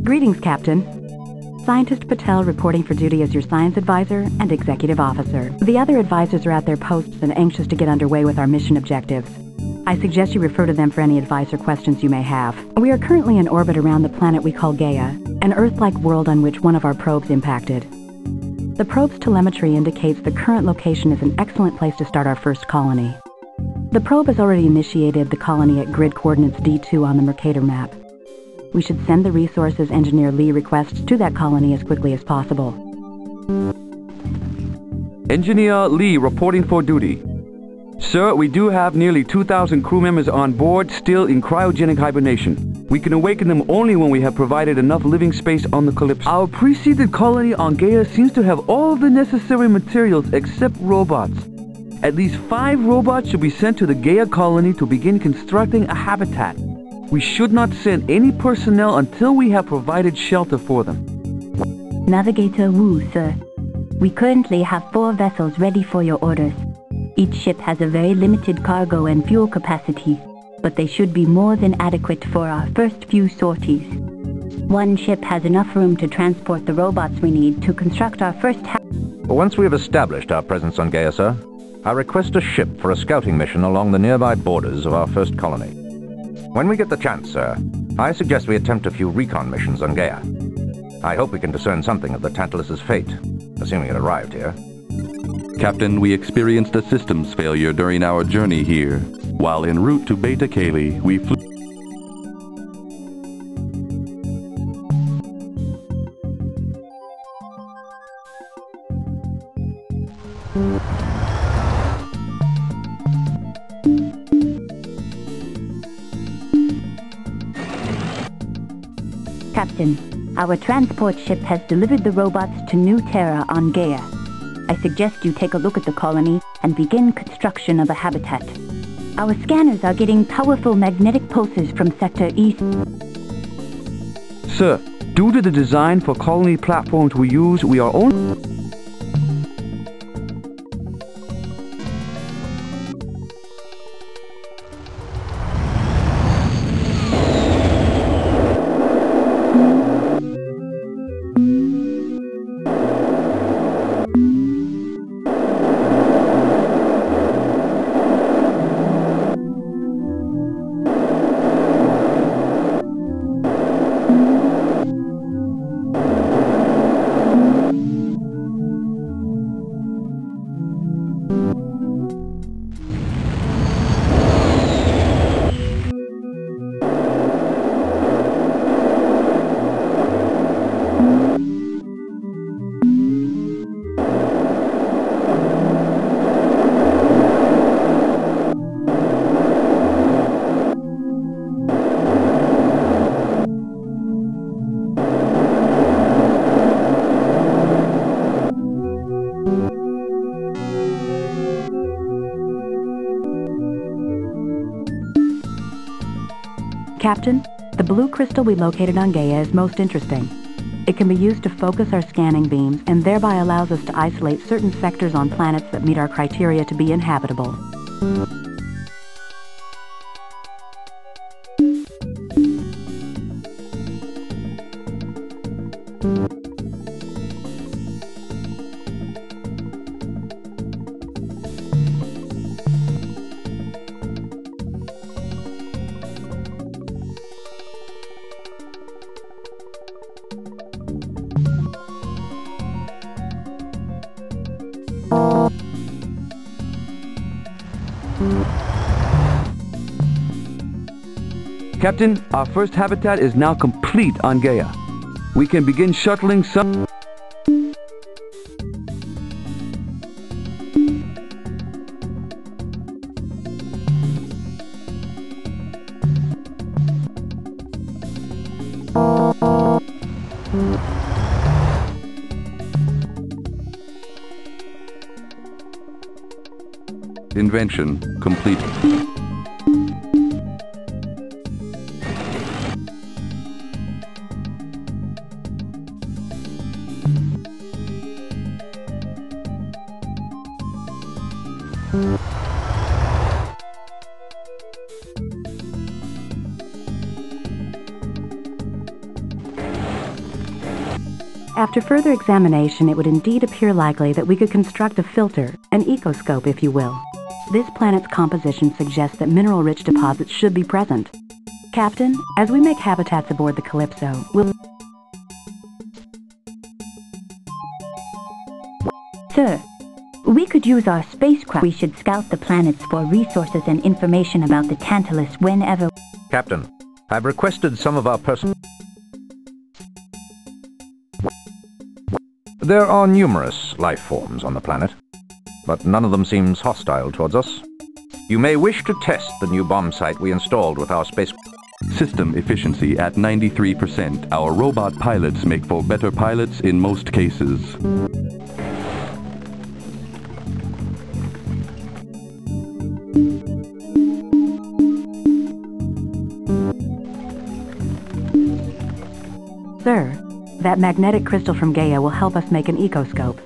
Greetings, Captain. Scientist Patel reporting for duty as your science advisor and executive officer. The other advisors are at their posts and anxious to get underway with our mission objectives. I suggest you refer to them for any advice or questions you may have. We are currently in orbit around the planet we call Gaia, an Earth-like world on which one of our probes impacted. The probe's telemetry indicates the current location is an excellent place to start our first colony. The probe has already initiated the colony at grid coordinates D2 on the Mercator map. We should send the resources Engineer Lee requests to that colony as quickly as possible. Engineer Lee reporting for duty. Sir, we do have nearly 2,000 crew members on board, still in cryogenic hibernation. We can awaken them only when we have provided enough living space on the Calypso. Our preceded colony on Gaia seems to have all the necessary materials except robots. At least 5 robots should be sent to the Gaia colony to begin constructing a habitat. We should not send any personnel until we have provided shelter for them. Navigator Wu, sir. We currently have 4 vessels ready for your orders. Each ship has a very limited cargo and fuel capacity, but they should be more than adequate for our first few sorties. One ship has enough room to transport the robots we need to construct our first Once we have established our presence on Gaia, sir, I request a ship for a scouting mission along the nearby borders of our first colony. When we get the chance, sir, I suggest we attempt a few recon missions on Gaia. I hope we can discern something of the Tantalus's fate, assuming it arrived here. Captain, we experienced a systems failure during our journey here. While en route to Beta Caeli, we flew... Captain, our transport ship has delivered the robots to New Terra on Gaia. I suggest you take a look at the colony and begin construction of a habitat. Our scanners are getting powerful magnetic pulses from Sector East. Sir, due to the design for colony platforms we use, we are only... Captain, the blue crystal we located on Gaia is most interesting. It can be used to focus our scanning beams and thereby allows us to isolate certain sectors on planets that meet our criteria to be inhabitable. Captain, our first habitat is now complete on Gaia. We can begin shuttling some... Invention complete. After further examination, it would indeed appear likely that we could construct a filter, an ecoscope if you will. This planet's composition suggests that mineral-rich deposits should be present. Captain, as we make habitats aboard the Calypso, we'll... Sir, we could use our spacecraft. We should scout the planets for resources and information about the Tantalus whenever... Captain, I've requested some of our personnel. There are numerous life forms on the planet, but none of them seems hostile towards us. You may wish to test the new bomb site we installed with our space... System efficiency at 93%. Our robot pilots make for better pilots in most cases. Sir, that magnetic crystal from Gaia will help us make an ecoscope,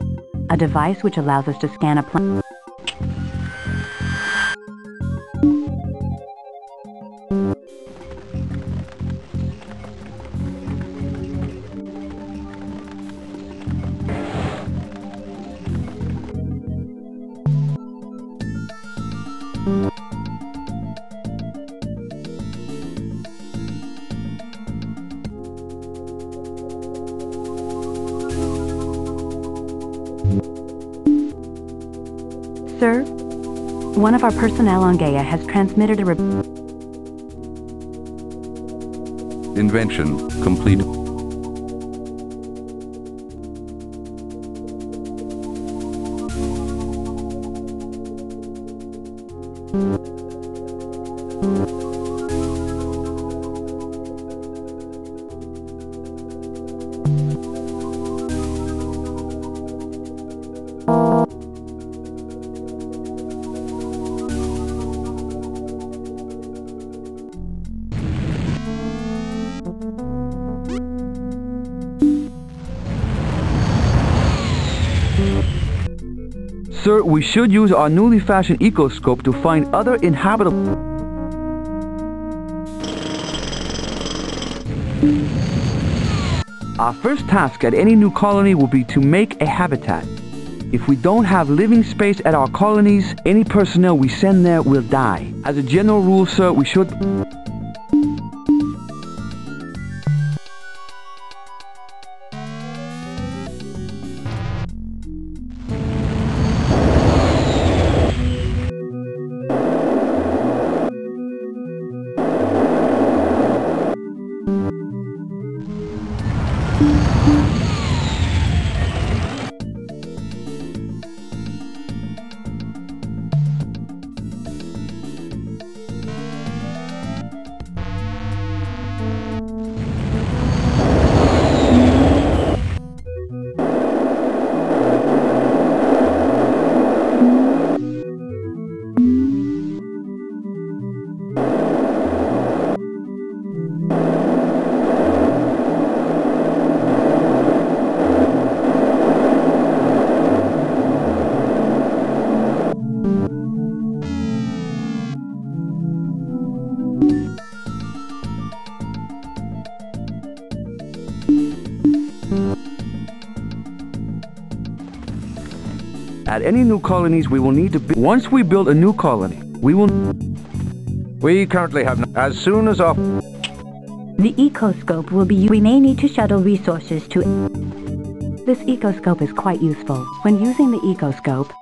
a device which allows us to scan a planet. Sir, one of our personnel on Gaia has transmitted a Invention complete. Sir, we should use our newly fashioned ecoscope to find other inhabitable... Our first task at any new colony will be to make a habitat. If we don't have living space at our colonies, any personnel we send there will die. As a general rule, sir, we should... At any new colonies, we will need to build... Once we build a new colony, we will... We currently have... As soon as our... The ecoscope will be... We may need to shuttle resources to... This ecoscope is quite useful. When using the ecoscope,